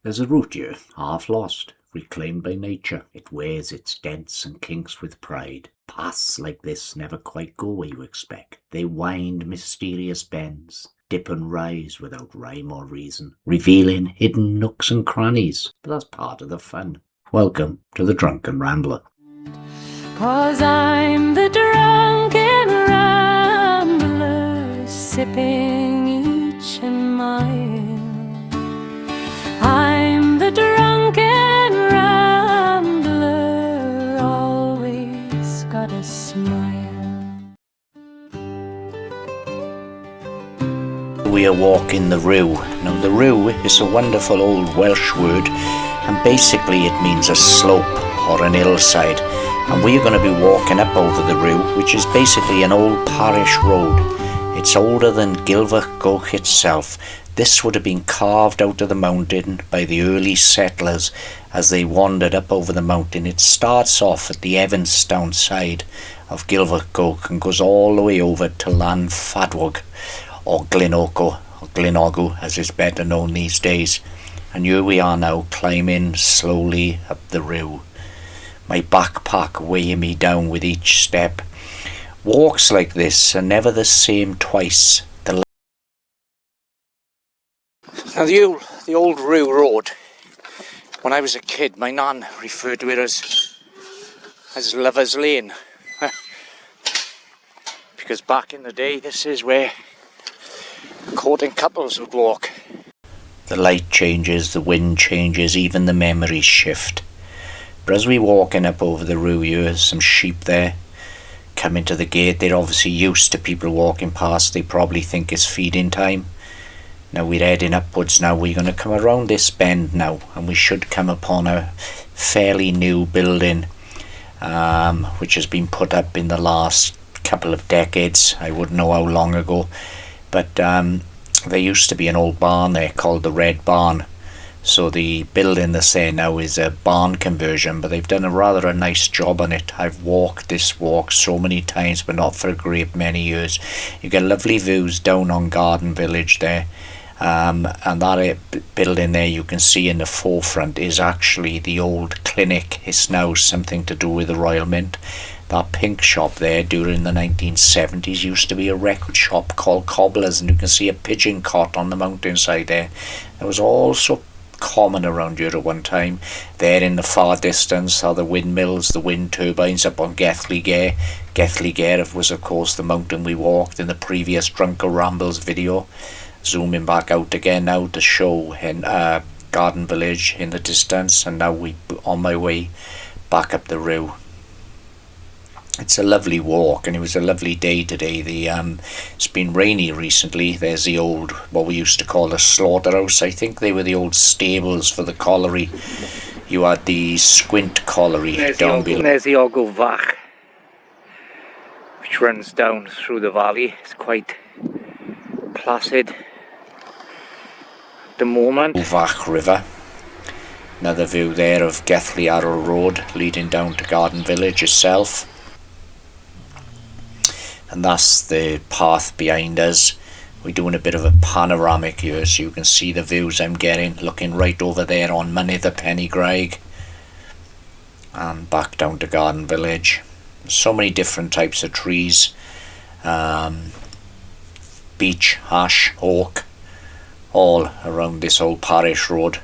There's a route here, half lost, reclaimed by nature. It wears its dents and kinks with pride. Paths like this never quite go where you expect. They wind mysterious bends, dip and rise without rhyme or reason, revealing hidden nooks and crannies. But that's part of the fun. Welcome to the Drunken Rambler. 'Cause I'm the Drunken Rambler, sipping each and mile. I'm the Drunken Rambler, always got a smile. We are walking the Rhiw. Now the Rhiw is a wonderful old Welsh word, and basically it means a slope or an hillside. And we're going to be walking up over the Rhiw, which is basically an old parish road. It's older than Gilfach Goch itself. This would have been carved out of the mountain by the early settlers as they wandered up over the mountain. It starts off at the Evanstown side of Gilfach Goch and goes all the way over to Llanfadwg, or Glynogw, or Glynogw as it's better known these days. And here we are now, climbing slowly up the Rhiw. My backpack weighing me down with each step. Walks like this are never the same twice. Now the old Rhiw Road, when I was a kid, my nan referred to it as Lover's Lane. Because back in the day, this is where courting couples would walk. The light changes, the wind changes, even the memories shift. But as we walking up over the Rhiw, there's some sheep there. Coming to the gate, they're obviously used to people walking past. They probably think it's feeding time. Now we're heading upwards now. We're going to come around this bend now, and we should come upon a fairly new building, which has been put up in the last couple of decades. I wouldn't know how long ago, but there used to be an old barn there called the Red Barn. So the building that's there now is a barn conversion, but they've done a nice job on it. I've walked this walk so many times, but not for a great many years. You get lovely views down on Garden Village there. And that building there you can see in the forefront is actually the old clinic. It's now something to do with the Royal Mint. That pink shop there during the 1970s used to be a record shop called Cobblers, and you can see a pigeon cot on the mountainside there. It was also common around here at one time. There in the far distance are the windmills, the wind turbines up on Gilfach Goch. Gilfach Goch was of course the mountain we walked in the previous Drunken Rambles video. Zooming back out again now to show in Garden Village in the distance, and now we on my way back up the Rhiw. It's a lovely walk, and it was a lovely day today. It's been rainy recently. There's the old, what we used to call a slaughterhouse. I think they were the old stables for the colliery. You had the Squint colliery down below. There's the Gilfach, which runs down through the valley. It's quite placid at the moment. Gilfach River. Another view there of Gethley Arrow Road leading down to Garden Village itself. And that's the path behind us. We're doing a bit of a panoramic here, so you can see the views I'm getting, looking right over there on Mynydd the Pennygraig and back down to Garden Village. So many different types of trees, beech, ash, oak, all around this old parish road.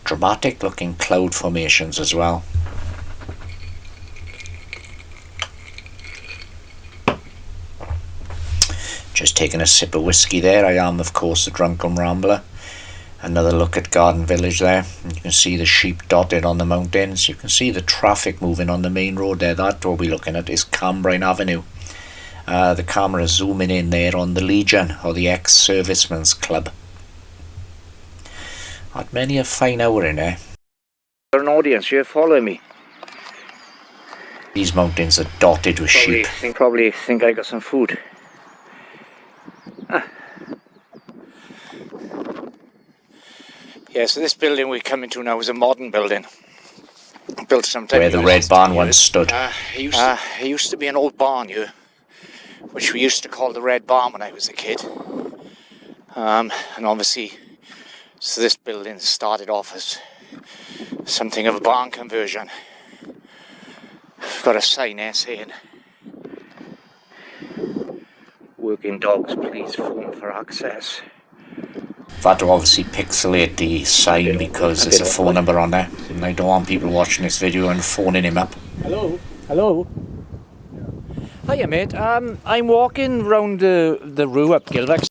Dramatic looking cloud formations as well. Just taking a sip of whiskey there. I am of course the Drunken Rambler. Another look at Garden Village there. You can see the sheep dotted on the mountains. You can see the traffic moving on the main road there. That what we're looking at is Cambrine Avenue. The camera zooming in there on the Legion, or the ex-servicemen's club. Had many a fine hour in there. There's an audience, you're following me. These mountains are dotted with sheep. Probably think I got some food. Yeah, so this building we're coming to now is a modern building. Built sometime where the Red Barn once stood. It used to be an old barn here, which we used to call the Red Barn when I was a kid. And obviously So this building started off as something of a barn conversion. We've got a sign there saying, "Working dogs, please phone for access." I've had to obviously pixelate the sign because there's a phone number on there, and I don't want people watching this video and phoning him up. Hello? Hello? Hiya mate, I'm walking round the Rhiw up Gilfach.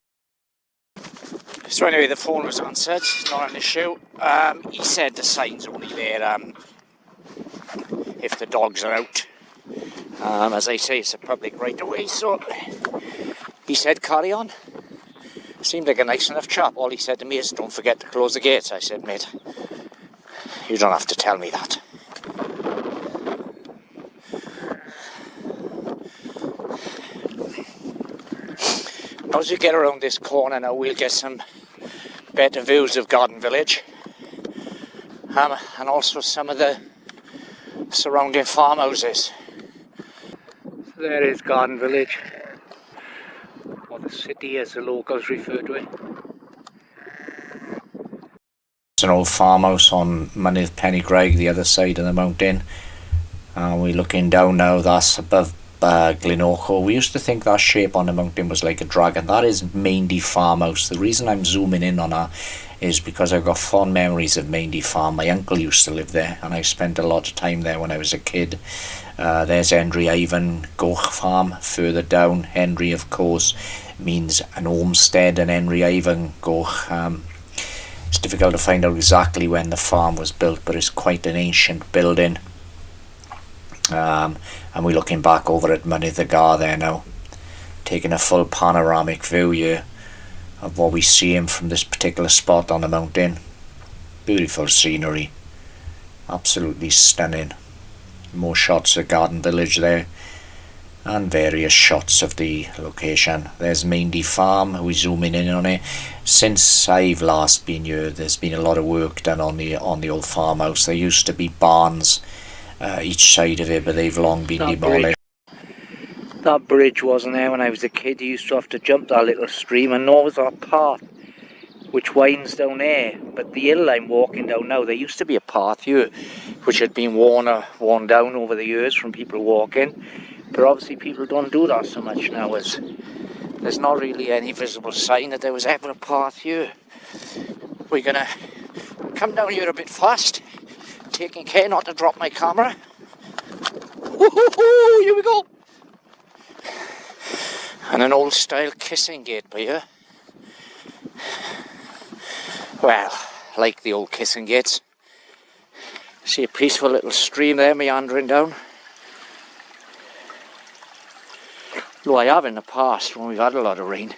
So anyway, the phone was answered, not an issue. He said the sign's only there if the dogs are out. As I say, it's a public right of way, so he said carry on. Seemed like a nice enough chap. All he said to me is, "Don't forget to close the gates." I said, "Mate, you don't have to tell me that." As we get around this corner now, we'll get some better views of Garden Village, and also some of the surrounding farmhouses. So there is Garden Village, or the city as the locals refer to it. It's an old farmhouse on Mynydd Pennygreg, the other side of the mountain. We're looking down now, that's above Glenocho. We used to think that shape on the mountain was like a dragon. That is Maindy Farmhouse. The reason I'm zooming in on that is because I've got fond memories of Maindy Farm. My uncle used to live there, and I spent a lot of time there when I was a kid. There's Rhiw Goch farm further down. Henry, of course, means an homestead, and Rhiw Goch. It's difficult to find out exactly when the farm was built, but it's quite an ancient building. And we're looking back over at Mynydd the Gar there now, taking a full panoramic view here of what we see from this particular spot on the mountain. Beautiful scenery, absolutely stunning. More shots of Garden Village there, and various shots of the location. There's Maindy Farm. We're zooming in on it. Since I've last been here, there's been a lot of work done on the old farmhouse. There used to be barns each side of it, but they've long been demolished. That bridge wasn't there when I was a kid. You used to have to jump that little stream, and nor was that path which winds down there. But the hill I'm walking down now, there used to be a path here which had been worn down over the years from people walking, but obviously people don't do that so much now, as there's not really any visible sign that there was ever a path here. We're gonna come down here a bit fast, taking care not to drop my camera. Woohoo! Here we go! And an old style kissing gate by here. Well, like the old kissing gates. See a peaceful little stream there meandering down. Though I have in the past, when we've had a lot of rain,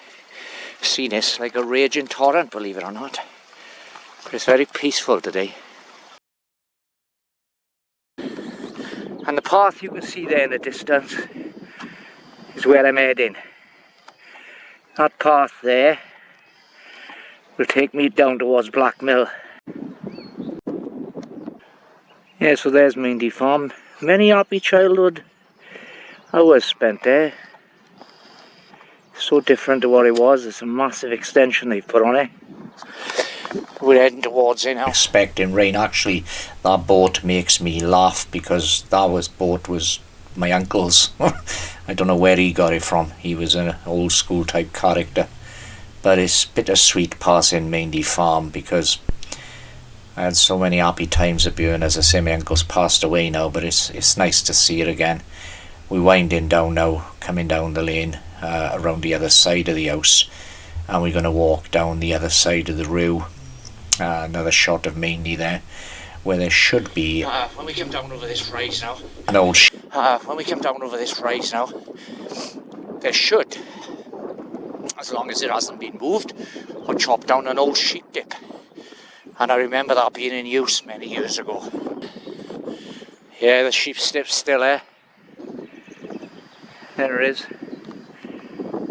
seen this like a raging torrent, believe it or not. But it's very peaceful today. And the path you can see there in the distance is where I'm heading. That path there will take me down towards Black Mill. Yeah, so there's Maindy Farm. Many happy childhood hours spent there. So different to what it was. It's a massive extension they've put on it. We're heading towards it now. Expecting rain. Actually, that boat makes me laugh because boat was my uncle's. I don't know where he got it from. He was an old school type character. But it's bittersweet passing Maindy Farm because I had so many happy times up here, and as I say, my uncle's passed away now, but it's nice to see it again. We're winding down now, coming down the lane around the other side of the house, and we're going to walk down the other side of the Rhiw. Another shot of Maindy there, where there should be when we come down over this rise now, an old when we come down over this rise now, there should, as long as it hasn't been moved or chopped down, an old sheep dip. And I remember that being in use many years ago. Yeah, the sheep dip's still there. There it is.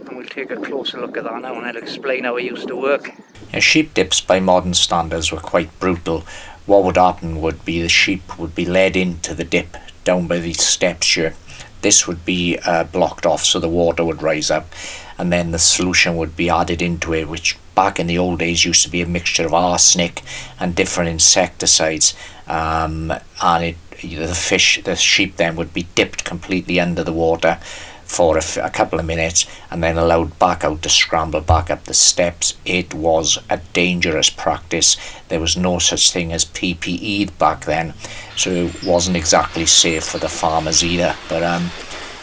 And we'll take a closer look at that now, and I'll explain how it used to work. Yeah, sheep dips by modern standards were quite brutal. What would happen would be the sheep would be led into the dip down by these steps here. This would be blocked off so the water would rise up, and then the solution would be added into it, which back in the old days used to be a mixture of arsenic and different insecticides, and the sheep then would be dipped completely under the water for a couple of minutes and then allowed back out to scramble back up the steps. It was a dangerous practice. There was no such thing as PPE back then, so it wasn't exactly safe for the farmers either, but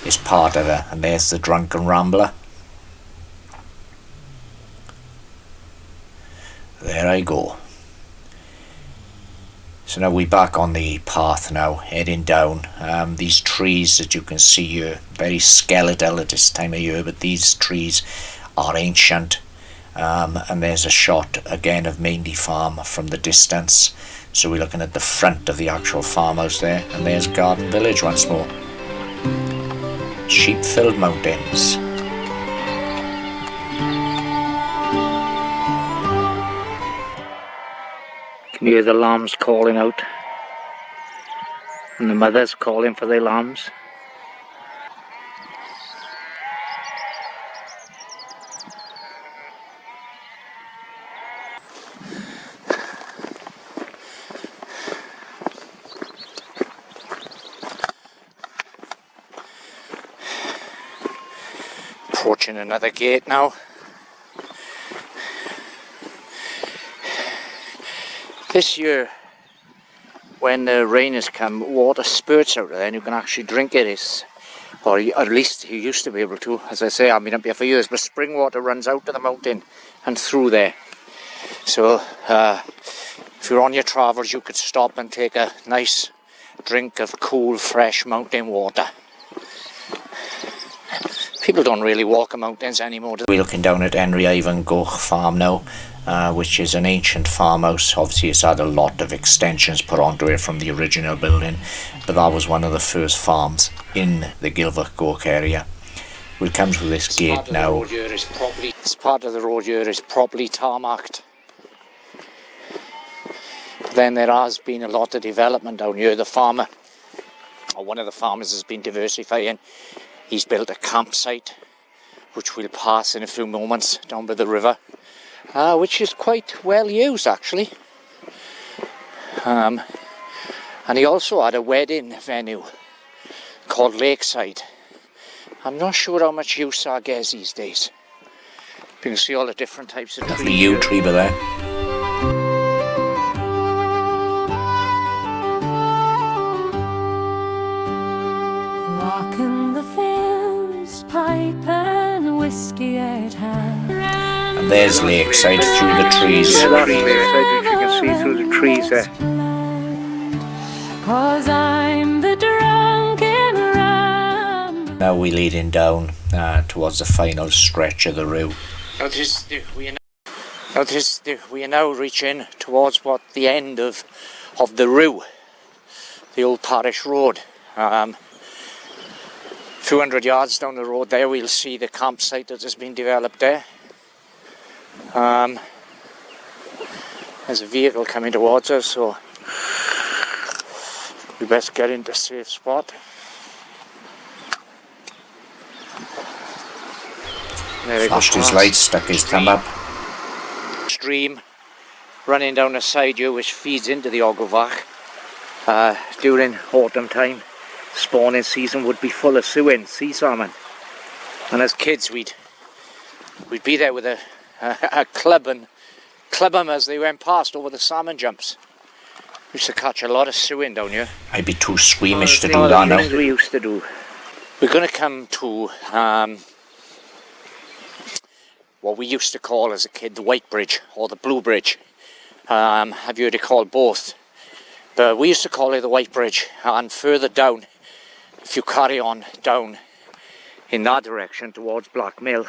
it's part of it. And there's the Drunken Rambler. There I go. So now we're back on the path now, heading down. These trees that you can see here, very skeletal at this time of year, but these trees are ancient. And there's a shot again of Maindy Farm from the distance. So we're looking at the front of the actual farmhouse there, and there's Garden Village once more. Sheep-filled mountains. Can you hear the lambs calling out? And the mothers calling for their lambs. Approaching another gate now. This year, when the rain has come, water spurts out of there and you can actually drink it. Or at least you used to be able to. As I say, I've been up here for years, but spring water runs out of the mountain and through there. So if you're on your travels, you could stop and take a nice drink of cool, fresh mountain water. People don't really walk the mountains anymore. We're looking down at Rhiw Goch farm now, which is an ancient farmhouse. Obviously it's had a lot of extensions put onto it from the original building, but that was one of the first farms in the Gilfach Goch area. It comes with this gate now. This part of the road here is properly tarmacked. Then there has been a lot of development down here. The farmer, or one of the farmers, has been diversifying. He's built a campsite, which we'll pass in a few moments, down by the river, which is quite well used actually. And he also had a wedding venue called Lakeside. I'm not sure how much use that gets these days. You can see all the different types of trees. The yew tree by there. Walking the fields, pipe and whiskey at hand. And there's Lakeside through the trees. Yeah, that's Lakeside, which you can see through the trees there. 'Cause I'm the drunken ramble. Now we're leading down towards the final stretch of the Rhiw. We are now reaching towards what the end of the Rhiw, the old parish road. A few hundred yards down the road there we'll see the campsite that has been developed there. There's a vehicle coming towards us, so we best get into a safe spot. Flashed his lights, stuck his thumb up. Stream running down the side here which feeds into the Gilfach. During autumn time, spawning season would be full of sea salmon, and as kids we'd be there with a club and club them as they went past over the salmon jumps. We used to catch a lot of suing down here. I'd be too squeamish to do that now. We used to do. We're going to come to what we used to call as a kid the White Bridge or the Blue Bridge. Have you heard it called both? But we used to call it the White Bridge, and further down, if you carry on down in that direction towards Black Mill,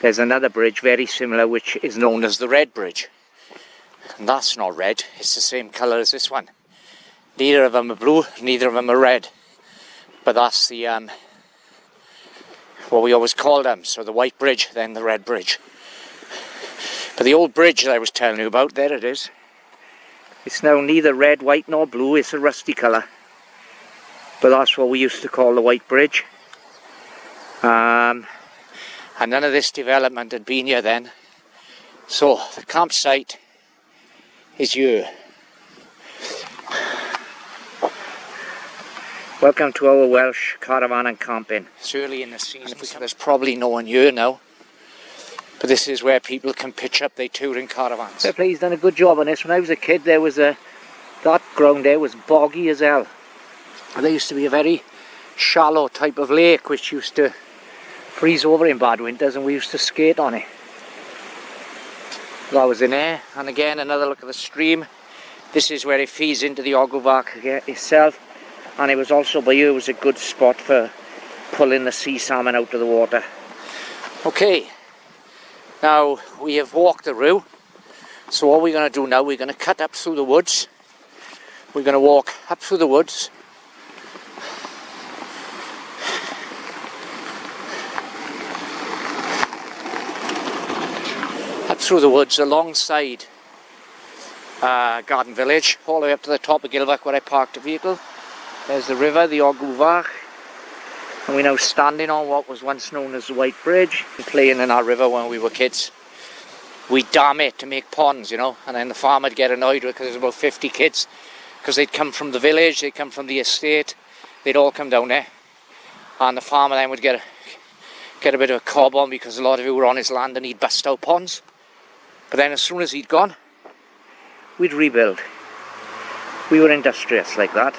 there's another bridge very similar which is known as the Red Bridge. And that's not red, it's the same colour as this one. Neither of them are blue, neither of them are red. But that's the what we always call them. So the White Bridge, then the Red Bridge. But the old bridge that I was telling you about, there it is. It's now neither red, white nor blue, it's a rusty colour. But that's what we used to call the White Bridge. and none of this development had been here then. So the campsite is here. Welcome to our Welsh caravan and camping. It's early in the season, so there's probably no one here now. But this is where people can pitch up their touring caravans. Fair play, he's done a good job on this. When I was a kid, there was that ground there was boggy as hell. And there used to be a very shallow type of lake which used to freeze over in bad winters, and we used to skate on it. That was in there. And again, another look at the stream. This is where it feeds into the Gilfach itself. And it was also by here was a good spot for pulling the sea salmon out of the water. Okay, now we have walked the Rhiw. So what we're going to do now, we're going to cut up through the woods. We're going to walk up through the woods. Up through the woods alongside Garden Village, all the way up to the top of Gilfach where I parked the vehicle. There's the river, the Gilfach, and we're now standing on what was once known as the White Bridge. Playing in our river when we were kids. We dam it to make ponds, you know, and then the farmer would get annoyed because there's about 50 kids, because they'd come from the village, they'd come from the estate, they'd all come down there, and the farmer then would get a bit of a cob on because a lot of it were on his land and he'd bust out ponds. But then as soon as he'd gone, we'd rebuild. We were industrious like that.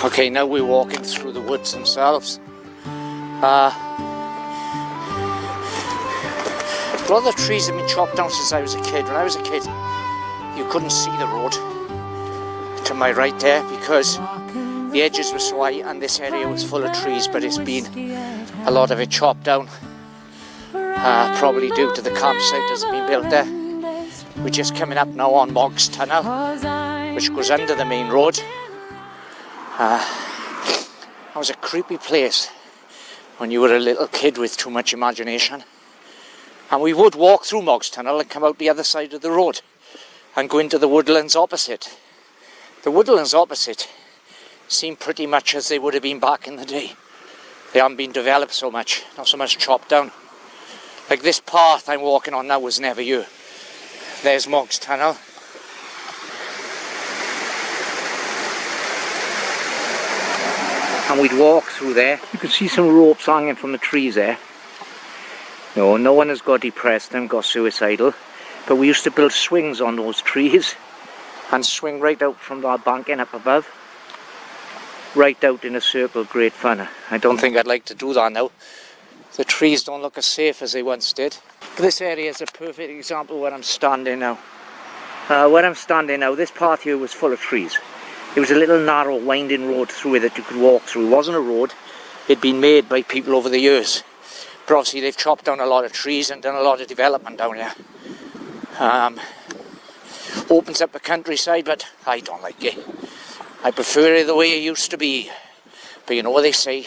Okay, now we're walking through the woods themselves. A lot of the trees have been chopped down since I was a kid. When I was a kid, you couldn't see the road to my right there because the edges were so high and this area was full of trees, but it's been a lot of it chopped down. Probably due to the campsite that's been built there. We're just coming up now on Moggs Tunnel, which goes under the main road. That was a creepy place when you were a little kid with too much imagination. And we would walk through Moggs Tunnel and come out the other side of the road and go into the woodlands opposite. The woodlands opposite seem pretty much as they would have been back in the day. They haven't been developed so much, not so much chopped down. Like this path I'm walking on now was never here. There's Moggs Tunnel. And we'd walk through there. You can see some ropes hanging from the trees there. No one has got depressed and got suicidal. But we used to build swings on those trees and swing right out from our banking up above. Right out in a circle, great fun. I don't think I'd like to do that now. The trees don't look as safe as they once did. But this area is a perfect example where I'm standing now. Where I'm standing now, this path here was full of trees. There was a little narrow winding road through it that you could walk through. It wasn't a road, it'd been made by people over the years. But obviously they've chopped down a lot of trees and done a lot of development down here. Opens up the countryside, but I don't like it. I prefer it the way it used to be. But you know what they say,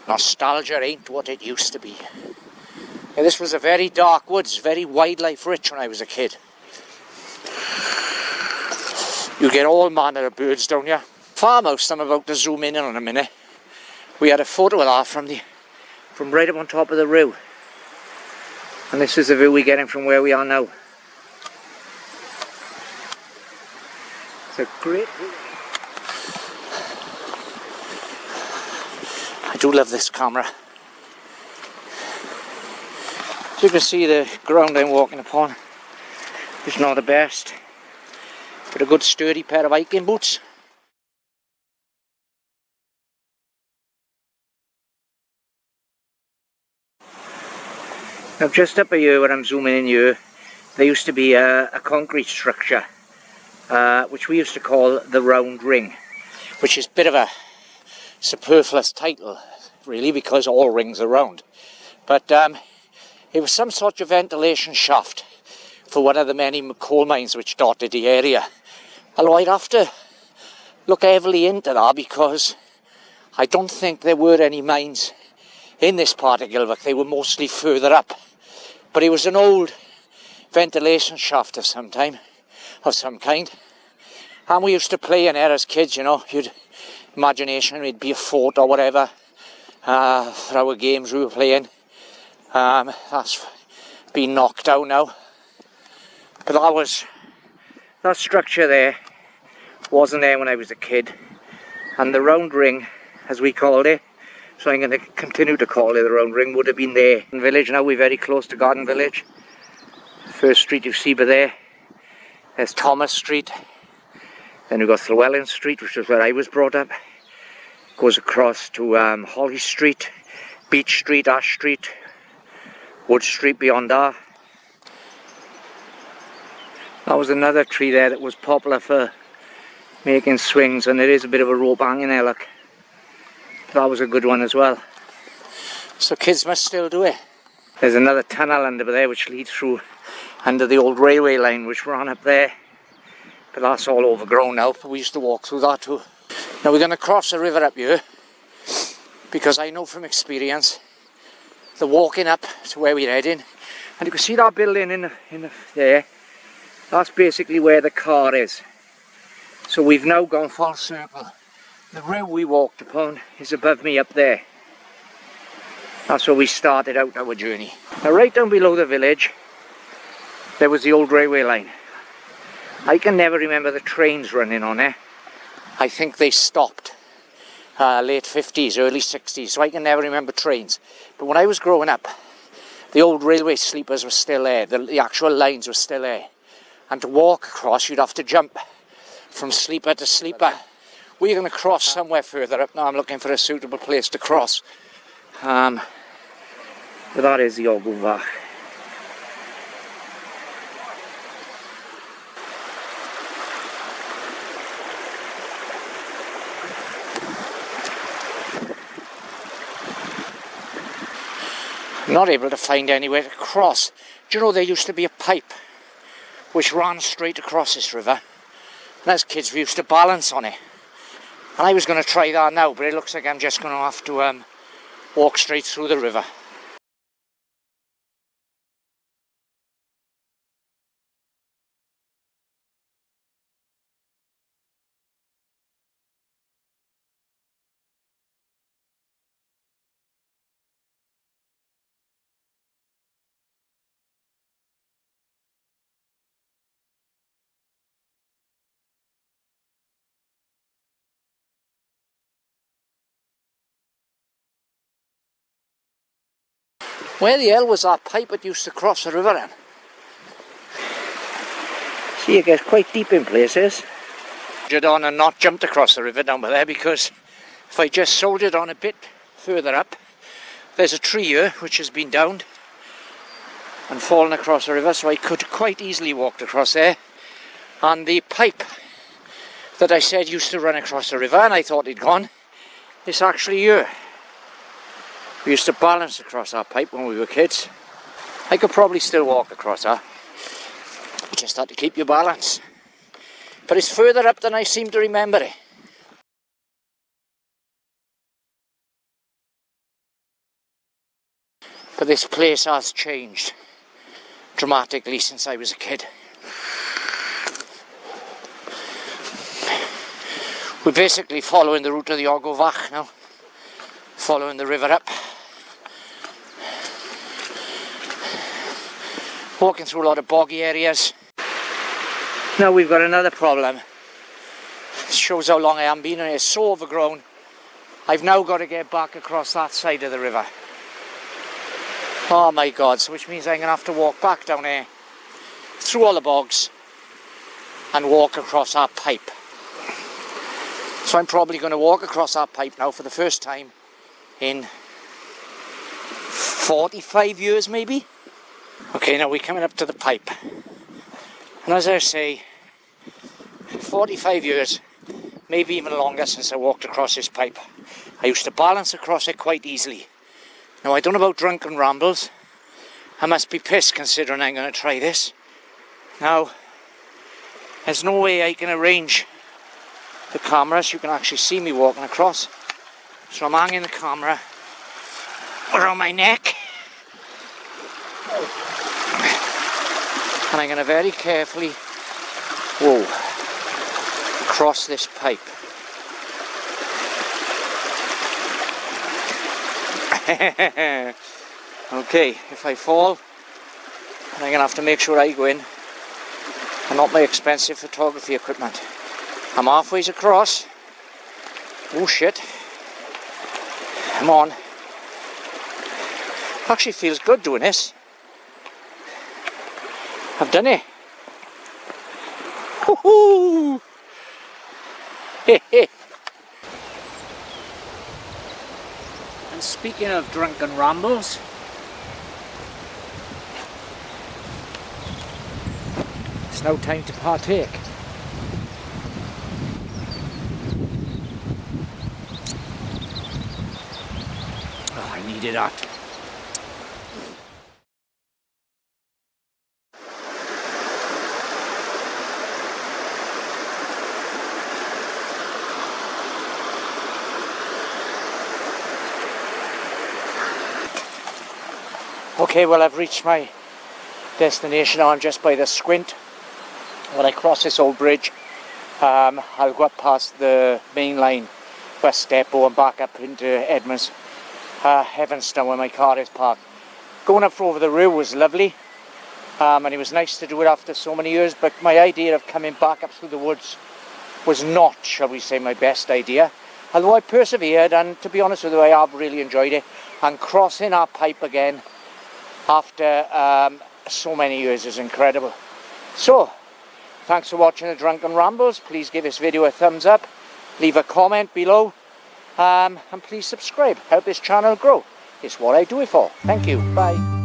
nostalgia ain't what it used to be. Now, this was a very dark woods, very wildlife rich when I was a kid. You get all manner of birds down here. Farmhouse I'm about to zoom in on a minute. We had a photo of that from right up on top of the Rhiw. And this is the view we're getting from where we are now. It's a great view. I do love this camera. As you can see, the ground I'm walking upon is not the best. But a good sturdy pair of hiking boots. Now just up here where I'm zooming in here, there used to be a concrete structure which we used to call the Round Ring, which is a bit of a superfluous title really because all rings are round. But it was some sort of ventilation shaft for one of the many coal mines which dotted the area. Although I'd have to look heavily into that because I don't think there were any mines in this part of Gilfach. They were mostly further up. But it was an old ventilation shaft of some kind. And we used to play in there as kids, you know. You'd imagination it'd be a fort or whatever for our games we were playing. That's been knocked down now. But that structure there wasn't there when I was a kid. And the round ring, as we called it, so I'm going to continue to call it the round ring, would have been there. In village now, we're very close to Garden Village. First street you see by there, there's Thomas Street. Then we've got Llewellyn Street, which is where I was brought up. Goes across to Holly Street, Beach Street, Ash Street, Wood Street beyond that. That was another tree there that was popular for making swings, and there is a bit of a rope hanging there, look. That was a good one as well. So kids must still do it. There's another tunnel under there which leads through under the old railway line which ran up there. But that's all overgrown now, but we used to walk through that too. Now we're going to cross a river up here, because I know from experience, the walking up to where we're heading, and you can see that building in there, that's basically where the car is. So we've now gone full circle. The Rhiw we walked upon is above me up there. That's where we started out our journey. Now right down below the village, there was the old railway line. I can never remember the trains running on there. I think they stopped late 50s, early 60s, so I can never remember trains. But when I was growing up, the old railway sleepers were still there, the actual lines were still there. And to walk across, you'd have to jump from sleeper to sleeper. We're going to cross somewhere further up now. I'm looking for a suitable place to cross. But that is the Gilfach. I'm not able to find anywhere to cross. Do you know there used to be a pipe which ran straight across this river? And as kids we used to balance on it. And I was going to try that now, but it looks like I'm just going to have to walk straight through the river. Where the hell was that pipe that used to cross the river then? See, it gets quite deep in places. Soldiered on and not jumped across the river down by there, because if I just soldiered on a bit further up, there's a tree here which has been downed and fallen across the river, so I could quite easily walk across there. And the pipe that I said used to run across the river, and I thought it'd gone, it's actually here. We used to balance across our pipe when we were kids. I could probably still walk across that. You just had to keep your balance. But it's further up than I seem to remember it. But this place has changed dramatically since I was a kid. We're basically following the route of the Gilfach now. Following the river up. Walking through a lot of boggy areas. Now we've got another problem. It shows how long I haven't been in it. It's so overgrown. I've now got to get back across that side of the river. Oh my God, so which means I'm going to have to walk back down here, through all the bogs, and walk across our pipe. So I'm probably going to walk across our pipe now for the first time in 45 years maybe. Okay, now we're coming up to the pipe, and as I say, 45 years, maybe even longer since I walked across this pipe. I used to balance across it quite easily. Now I don't know about Drunken Rambles. I must be pissed considering I'm going to try this. Now, there's no way I can arrange the camera so you can actually see me walking across. So I'm hanging the camera around my neck. And I'm going to very carefully, cross this pipe. Okay, if I fall, I'm going to have to make sure I go in and not my expensive photography equipment. I'm halfway across. Oh shit. Come on. Actually feels good doing this. I've done it. Woohoo! And speaking of drunken rambles, it's now time to partake. Oh, I needed that. Okay, well, I've reached my destination now. I'm just by the Squint. When I cross this old bridge, I'll go up past the main line bus depot and back up into Edmonds, Evanston, where my car is parked. Going up over the Rhiw was lovely, and it was nice to do it after so many years, but my idea of coming back up through the woods was not, shall we say, my best idea. Although I persevered, and to be honest with you, I have really enjoyed it. And crossing our pipe again after so many years is incredible. So, thanks for watching the Drunken Rambles. Please give this video a thumbs up, leave a comment below, and please subscribe. Help this channel grow. It's what I do it for. Thank you. Bye.